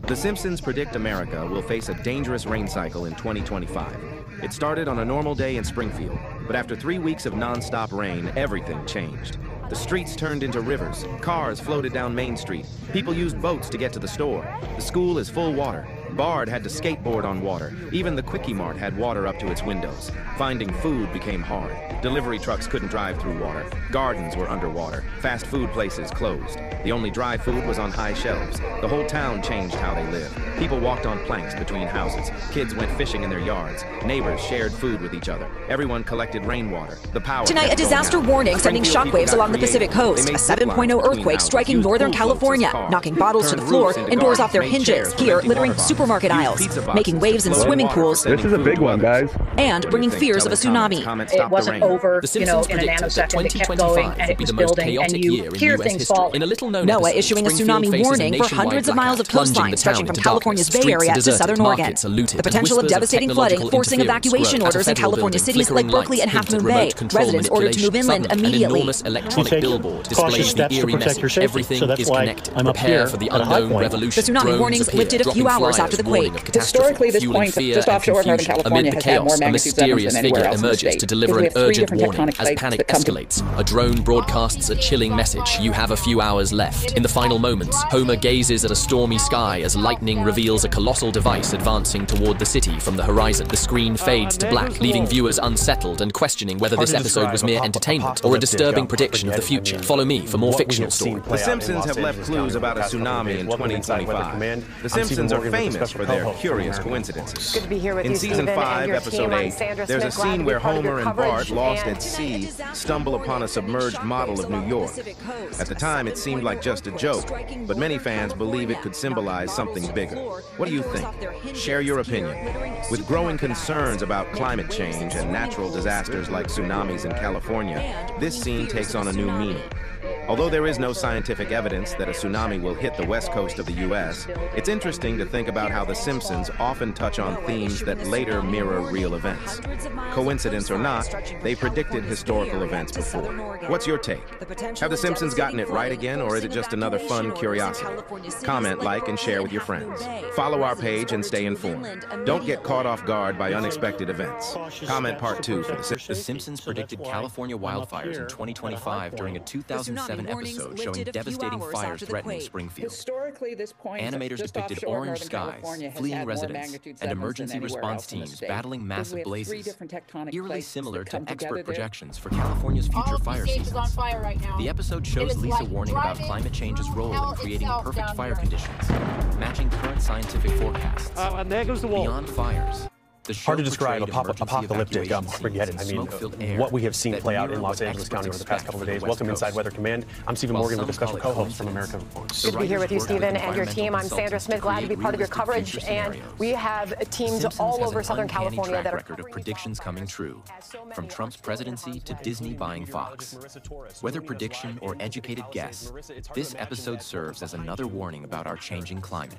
The Simpsons predict America will face a dangerous rain cycle in 2025. It started on a normal day in Springfield, but after 3 weeks of non-stop rain, everything changed. The streets turned into rivers, cars floated down Main Street, people used boats to get to the store. The school is full water. Bard had to skateboard on water. Even the Quickie Mart had water up to its windows. Finding food became hard. Delivery trucks couldn't drive through water. Gardens were underwater. Fast food places closed. The only dry food was on high shelves. The whole town changed how they lived. People walked on planks between houses. Kids went fishing in their yards. Neighbors shared food with each other. Everyone collected rainwater. The power Tonight, a disaster warning sending shockwaves along the Pacific coast. A 7.0 earthquake striking Northern California, knocking bottles to the floor and doors off their hinges. Here, littering supermarket aisles, making waves in swimming pools. This is a big one, guys. And bringing fears of a tsunami. It wasn't over, in a nanosecond. It kept going, and it was building, and you hear things fall. NOAA issuing a tsunami warning for hundreds of miles of coastline stretching from California's Bay Area to southern Oregon. The potential of devastating flooding forcing evacuation orders in California cities like Berkeley and Half Moon Bay. Residents ordered to move inland immediately. You take cautious steps to protect your safety, so that's why I'm up here at a high point. The tsunami warnings lifted a few hours after the quake. Historically, this point just offshore of Northern California has had more magnitude 7s than anywhere else in the state. To deliver an urgent warning as panic escalates. A drone broadcasts a chilling message. You have a few hours left. In the final moments, Homer gazes at a stormy sky as lightning reveals a colossal device advancing toward the city from the horizon. The screen fades to black, leaving viewers unsettled and questioning whether this episode was mere entertainment or a disturbing prediction of the future. Follow me for more fictional stories. The Simpsons have left clues about a tsunami in 2025. The Simpsons are famous for their curious coincidences. Good to be here with In you, season Stephen, 5, and your episode team. 8, I'm Sandra there's a Smith, glad scene to be where part of your Homer and Bart, coverage, lost and at sea, stumble upon a submerged model of New York. At the time, it seemed like just a joke, but many fans believe it could symbolize something bigger. What do you think? Share your opinion. With growing concerns about climate change and natural disasters like tsunamis in California, this scene takes on a new meaning. Although there is no scientific evidence that a tsunami will hit the west coast of the U.S., it's interesting to think about how The Simpsons often touch on themes that later mirror real events. Coincidence or not, they predicted historical events before. What's your take? Have The Simpsons gotten it right again, or is it just another fun curiosity? Comment, like, and share with your friends. Follow our page and stay informed. Don't get caught off guard by unexpected events. Comment part 2 for The Simpsons. The Simpsons predicted California wildfires in 2025 during a 2007 episode showing devastating fires threatening Springfield. Animators depicted orange skies, fleeing residents, and emergency response teams battling massive blazes, eerily similar to expert projections for California's future fire seasons. The episode shows Lisa warning about climate change's role in creating perfect fire conditions, matching current scientific forecasts. And there goes the wall. Beyond fires, Hard to describe apocalyptic Armageddon. I mean, what we have seen play out in Los Angeles County over the past couple of days. Welcome inside Weather Command. I'm Stephen Morgan with a special co-host from America Reports. Good to be here with you, Stephen, and your team. I'm Sandra Smith, glad to be part of your coverage. And we have teams all over Southern California that are record of predictions coming true, from Trump's presidency to Disney buying Fox. Whether prediction or educated guess, this episode serves as another warning about our changing climate.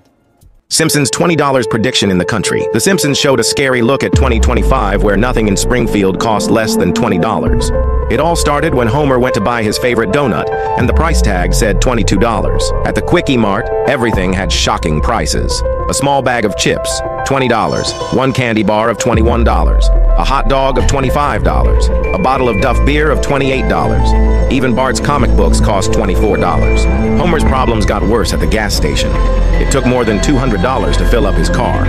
Simpsons' $20 prediction in the country. The Simpsons showed a scary look at 2025 where nothing in Springfield cost less than $20. It all started when Homer went to buy his favorite donut, and the price tag said $22. At the Quickie Mart, everything had shocking prices. A small bag of chips, $20. One candy bar of $21. A hot dog of $25. A bottle of Duff beer of $28. Even Bart's comic books cost $24. Homer's problems got worse at the gas station. It took more than $200 to fill up his car.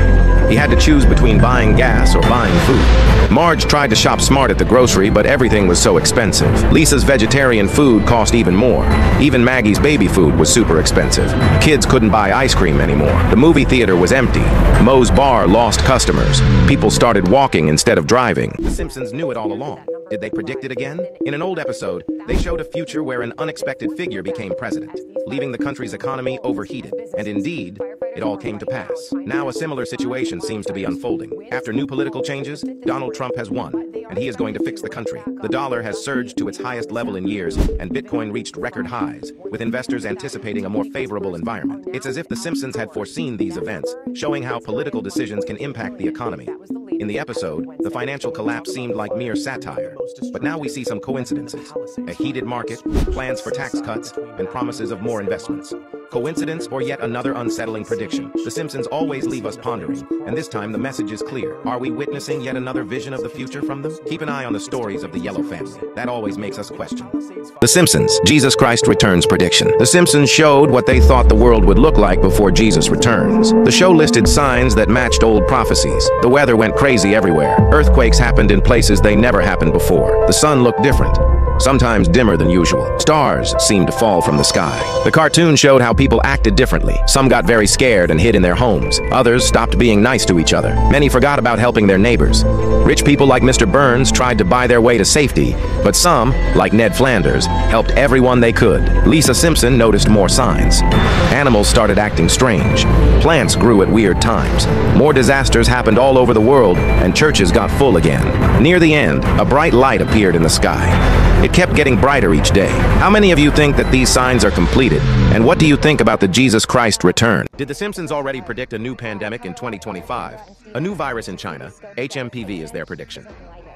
He had to choose between buying gas or buying food. Marge tried to shop smart at the grocery, but everything was so expensive. Lisa's vegetarian food cost even more. Even Maggie's baby food was super expensive. Kids couldn't buy ice cream anymore. The movie theater was empty. Moe's bar lost customers. People started walking instead of driving. The Simpsons knew it all along. Did they predict it again? In an old episode, they showed a future where an unexpected figure became president, leaving the country's economy overheated. And indeed, it all came to pass. Now a similar situation seems to be unfolding. After new political changes, Donald Trump has won, and he is going to fix the country. The dollar has surged to its highest level in years, and Bitcoin reached record highs, with investors anticipating a more favorable environment. It's as if The Simpsons had foreseen these events, showing how political decisions can impact the economy. In the episode, the financial collapse seemed like mere satire, but now we see some coincidences. A heated market, plans for tax cuts, and promises of more investments. Coincidence or yet another unsettling prediction? The Simpsons always leave us pondering, and this time the message is clear. Are we witnessing yet another vision of the future from them? Keep an eye on the stories of the Yellow family. That always makes us question. The Simpsons, Jesus Christ Returns prediction. The Simpsons showed what they thought the world would look like before Jesus returns. The show listed signs that matched old prophecies. The weather went crazy everywhere. Earthquakes happened in places they never happened before. The sun looked different, sometimes dimmer than usual. Stars seemed to fall from the sky. The cartoon showed how people acted differently. Some got very scared and hid in their homes. Others stopped being nice to each other. Many forgot about helping their neighbors. Rich people like Mr. Burns tried to buy their way to safety, but some, like Ned Flanders, helped everyone they could. Lisa Simpson noticed more signs. Animals started acting strange. Plants grew at weird times. More disasters happened all over the world, and churches got full again. Near the end, a bright light appeared in the sky. It kept getting brighter each day. How many of you think that these signs are completed? And what do you think about the Jesus Christ return? Did the Simpsons already predict a new pandemic in 2025? A new virus in China, HMPV, is their prediction.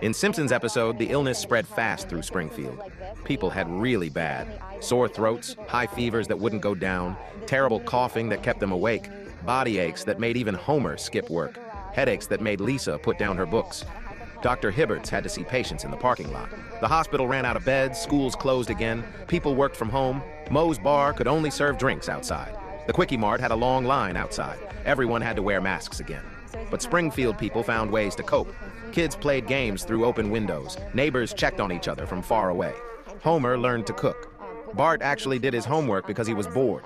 In Simpsons episode, the illness spread fast through Springfield. People had really bad. Sore throats, high fevers that wouldn't go down, terrible coughing that kept them awake, body aches that made even Homer skip work, headaches that made Lisa put down her books. Dr. Hibberts had to see patients in the parking lot. The hospital ran out of beds, schools closed again, people worked from home. Moe's Bar could only serve drinks outside. The Quickie Mart had a long line outside. Everyone had to wear masks again. But Springfield people found ways to cope. Kids played games through open windows. Neighbors checked on each other from far away. Homer learned to cook. Bart actually did his homework because he was bored.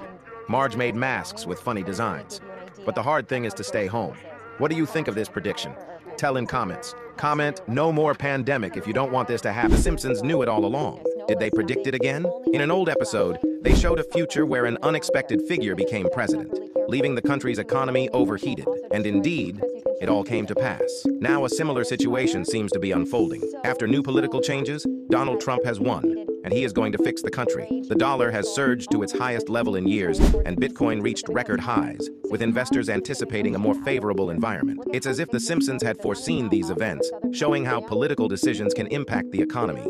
Marge made masks with funny designs. But the hard thing is to stay home. What do you think of this prediction? Tell in comments. Comment, no more pandemic if you don't want this to happen. The Simpsons knew it all along. Did they predict it again? In an old episode, they showed a future where an unexpected figure became president, leaving the country's economy overheated. And indeed, it all came to pass. Now a similar situation seems to be unfolding. After new political changes, Donald Trump has won, and he is going to fix the country. The dollar has surged to its highest level in years, and Bitcoin reached record highs, with investors anticipating a more favorable environment. It's as if the Simpsons had foreseen these events, showing how political decisions can impact the economy.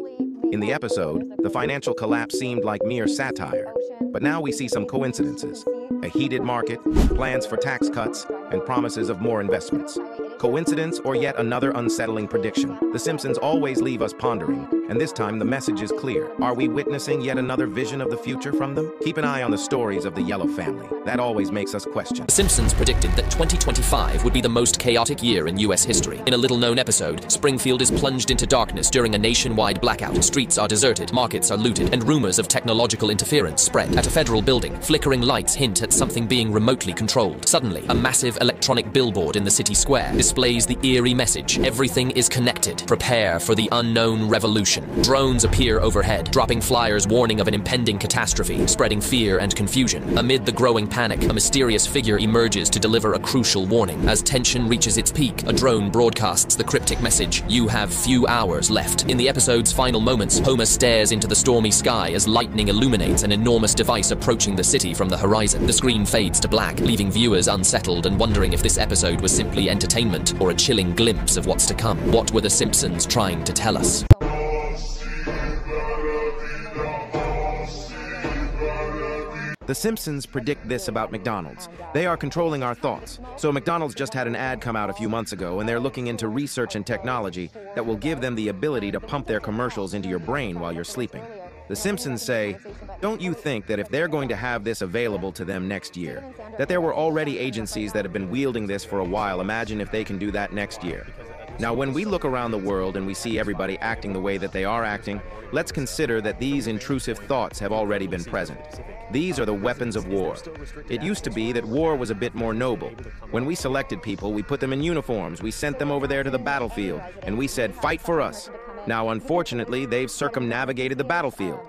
In the episode, the financial collapse seemed like mere satire, but now we see some coincidences. A heated market, plans for tax cuts, and promises of more investments. Coincidence or yet another unsettling prediction? The Simpsons always leave us pondering, and this time the message is clear. Are we witnessing yet another vision of the future from them? Keep an eye on the stories of the Yellow family. That always makes us question. The Simpsons predicted that 2025 would be the most chaotic year in U.S. history. In a little-known episode, Springfield is plunged into darkness during a nationwide blackout. Streets are deserted, markets are looted, and rumors of technological interference spread. At a federal building, flickering lights hint at something being remotely controlled. Suddenly, a massive electronic billboard in the city square displays the eerie message: everything is connected. Prepare for the unknown revolution. Drones appear overhead, dropping flyers warning of an impending catastrophe, spreading fear and confusion. Amid the growing panic, a mysterious figure emerges to deliver a crucial warning. As tension reaches its peak, a drone broadcasts the cryptic message: you have few hours left. In the episode's final moments, Homer stares into the stormy sky as lightning illuminates an enormous device approaching the city from the horizon. The screen fades to black, leaving viewers unsettled and wondering if this episode was simply entertainment or a chilling glimpse of what's to come. What were the Simpsons trying to tell us? The Simpsons predict this about McDonald's. They are controlling our thoughts. So McDonald's just had an ad come out a few months ago, and they're looking into research and technology that will give them the ability to pump their commercials into your brain while you're sleeping. The Simpsons say, don't you think that if they're going to have this available to them next year, that there were already agencies that have been wielding this for a while? Imagine if they can do that next year. Now, when we look around the world and we see everybody acting the way that they are acting, let's consider that these intrusive thoughts have already been present. These are the weapons of war. It used to be that war was a bit more noble. When we selected people, we put them in uniforms, we sent them over there to the battlefield, and we said, fight for us. Now, unfortunately, they've circumnavigated the battlefield.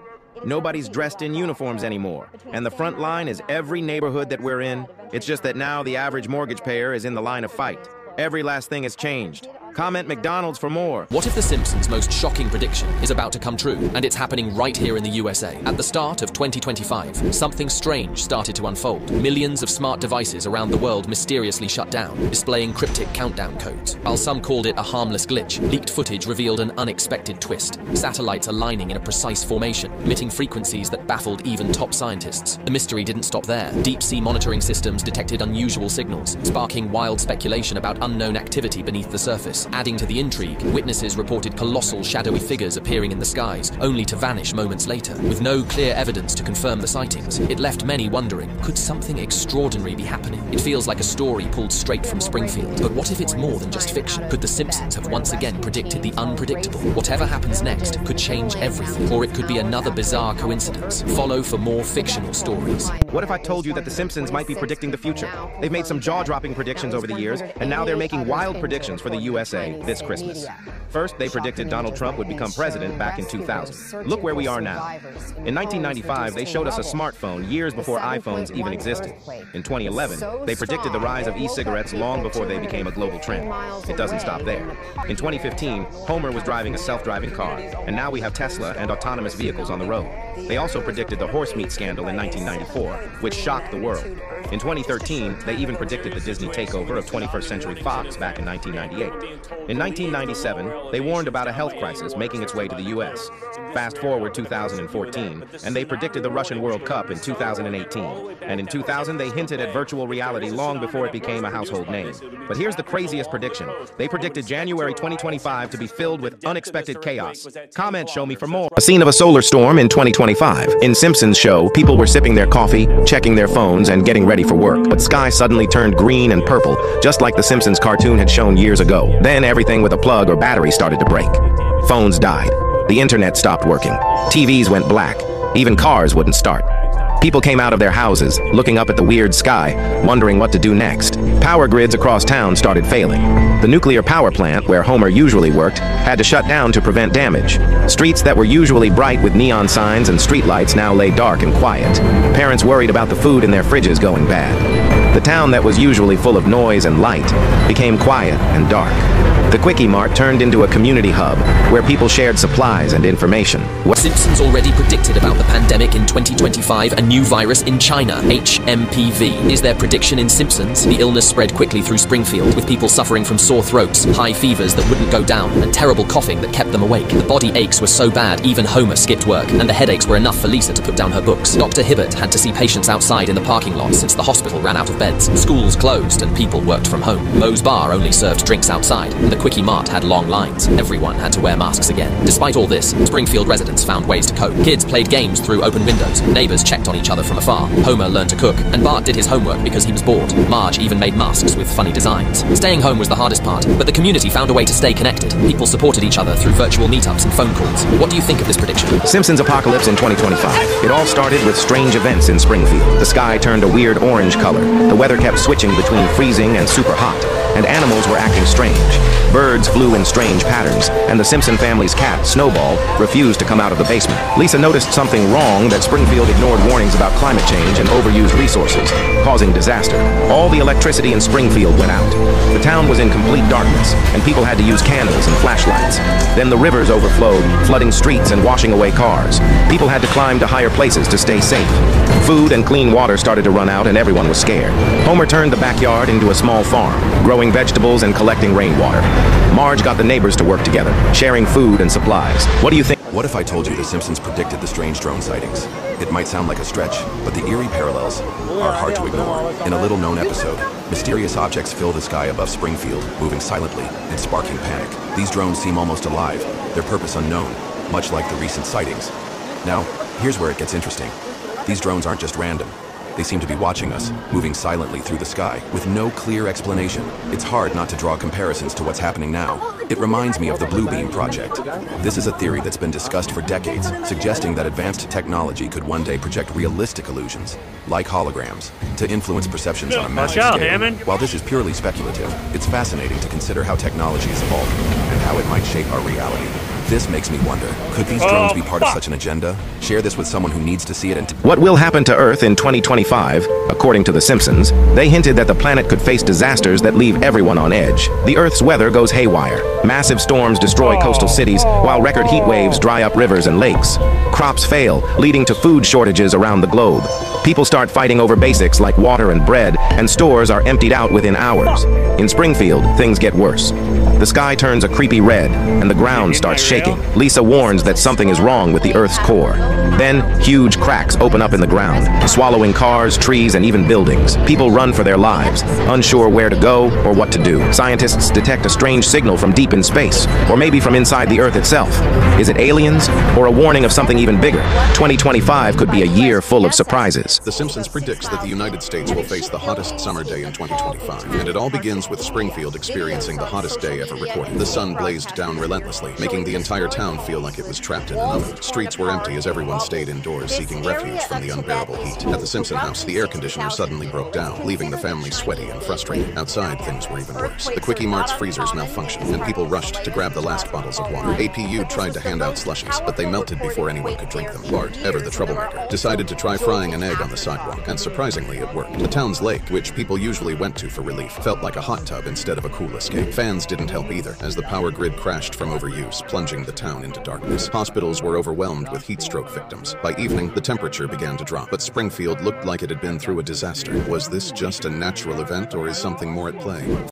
Nobody's dressed in uniforms anymore, and the front line is every neighborhood that we're in. It's just that now the average mortgage payer is in the line of fight. Every last thing has changed. Comment McDonald's for more. What if The Simpsons' most shocking prediction is about to come true, and it's happening right here in the USA? At the start of 2025, something strange started to unfold. Millions of smart devices around the world mysteriously shut down, displaying cryptic countdown codes. While some called it a harmless glitch, leaked footage revealed an unexpected twist. Satellites aligning in a precise formation, emitting frequencies that baffled even top scientists. The mystery didn't stop there. Deep-sea monitoring systems detected unusual signals, sparking wild speculation about unknown activity beneath the surface. Adding to the intrigue, witnesses reported colossal shadowy figures appearing in the skies, only to vanish moments later. With no clear evidence to confirm the sightings, it left many wondering, could something extraordinary be happening? It feels like a story pulled straight from Springfield. But what if it's more than just fiction? Could The Simpsons have once again predicted the unpredictable? Whatever happens next could change everything, or it could be another bizarre coincidence. Follow for more fictional stories. What if I told you that The Simpsons might be predicting the future? They've made some jaw-dropping predictions over the years, and now they're making wild predictions for the USA this Christmas. First, they predicted Donald Trump would become president back in 2000. Look where we are now. In 1995, they showed us a smartphone years before iPhones even existed. In 2011, they predicted the rise of e-cigarettes long before they became a global trend. It doesn't stop there. In 2015, Homer was driving a self-driving car, and now we have Tesla and autonomous vehicles on the road. They also predicted the horse meat scandal in 1994, which shocked the world. In 2013, they even predicted the Disney takeover of 21st Century Fox back in 1998. In 1997, they warned about a health crisis making its way to the U.S. Fast forward 2014, and they predicted the Russian World Cup in 2018. And in 2000, they hinted at virtual reality long before it became a household name. But here's the craziest prediction. They predicted January 2025 to be filled with unexpected chaos. Comment show me for more. A scene of a solar storm in 2025. In Simpsons show, people were sipping their coffee, checking their phones, and getting ready for work. But sky suddenly turned green and purple, just like the Simpsons cartoon had shown years ago. Then everything with a plug or battery started to break. Phones died. The internet stopped working. TVs went black. Even cars wouldn't start. People came out of their houses, looking up at the weird sky, wondering what to do next. Power grids across town started failing. The nuclear power plant, where Homer usually worked, had to shut down to prevent damage. Streets that were usually bright with neon signs and streetlights now lay dark and quiet. Parents worried about the food in their fridges going bad. The town that was usually full of noise and light became quiet and dark. The Quickie Mart turned into a community hub where people shared supplies and information. Simpsons already predicted about the pandemic in 2025, a new virus in China, HMPV. Is their prediction in Simpsons? The illness spread quickly through Springfield, with people suffering from sore throats, high fevers that wouldn't go down, and terrible coughing that kept them awake. The body aches were so bad, even Homer skipped work, and the headaches were enough for Lisa to put down her books. Dr. Hibbert had to see patients outside in the parking lot since the hospital ran out of beds. Schools closed and people worked from home. Moe's Bar only served drinks outside, and the Quickie Mart had long lines. Everyone had to wear masks again. Despite all this, Springfield residents found ways to cope. Kids played games through open windows. Neighbors checked on each other from afar. Homer learned to cook, and Bart did his homework because he was bored. Marge even made masks with funny designs. Staying home was the hardest part, but the community found a way to stay connected. People supported each other through virtual meetups and phone calls. What do you think of this prediction? Simpsons apocalypse in 2025. It all started with strange events in Springfield. The sky turned a weird orange color. The weather kept switching between freezing and super hot, and animals were acting strange. Birds flew in strange patterns, and the Simpson family's cat, Snowball, refused to come out of the basement. Lisa noticed something wrong, that Springfield ignored warnings about climate change and overused resources, causing disaster. All the electricity in Springfield went out. The town was in complete darkness, and people had to use candles and flashlights. Then the rivers overflowed, flooding streets and washing away cars. People had to climb to higher places to stay safe. Food and clean water started to run out, and everyone was scared. Homer turned the backyard into a small farm, growing vegetables and collecting rainwater. Marge got the neighbors to work together, sharing food and supplies. What do you think? What if I told you The Simpsons predicted the strange drone sightings? It might sound like a stretch, but the eerie parallels are hard to ignore. In a little-known episode, mysterious objects fill the sky above Springfield, moving silently and sparking panic. These drones seem almost alive, their purpose unknown, much like the recent sightings. Now, here's where it gets interesting. These drones aren't just random. They seem to be watching us, moving silently through the sky, with no clear explanation. It's hard not to draw comparisons to what's happening now. It reminds me of the Blue Beam Project. This is a theory that's been discussed for decades, suggesting that advanced technology could one day project realistic illusions, like holograms, to influence perceptions on a massive scale. While this is purely speculative, it's fascinating to consider how technology is evolving and how it might shape our reality. This makes me wonder, could these drones be part of such an agenda? Share this with someone who needs to see it and... What will happen to Earth in 2025? According to The Simpsons, they hinted that the planet could face disasters that leave everyone on edge. The Earth's weather goes haywire. Massive storms destroy coastal cities, while record heat waves dry up rivers and lakes. Crops fail, leading to food shortages around the globe. People start fighting over basics like water and bread, and stores are emptied out within hours. In Springfield, things get worse. The sky turns a creepy red, and the ground starts shaking. Lisa warns that something is wrong with the Earth's core. Then, huge cracks open up in the ground, swallowing cars, trees, and even buildings. People run for their lives, unsure where to go or what to do. Scientists detect a strange signal from deep in space, or maybe from inside the Earth itself. Is it aliens, or a warning of something even bigger? 2025 could be a year full of surprises. The Simpsons predicts that the United States will face the hottest summer day in 2025, and it all begins with Springfield experiencing the hottest day ever recorded. The sun blazed down relentlessly, making the entire town feel like it was trapped in an oven. Streets were empty as everyone stayed indoors seeking refuge from the unbearable heat. At the Simpson house, the air conditioner suddenly broke down, leaving the family sweaty and frustrated. Outside, things were even worse. The Quickie Mart's freezers malfunctioned, and people rushed to grab the last bottles of water. APU tried to hand out slushies, but they melted before anyone could drink them. Bart, ever the troublemaker, decided to try frying an egg on the sidewalk, and surprisingly it worked. The town's lake, which people usually went to for relief, felt like a hot tub instead of a cool escape. Fans didn't help either, as the power grid crashed from overuse, plunging the town into darkness. Hospitals were overwhelmed with heat stroke victims. By evening, the temperature began to drop, but Springfield looked like it had been through a disaster. Was this just a natural event, or is something more at play?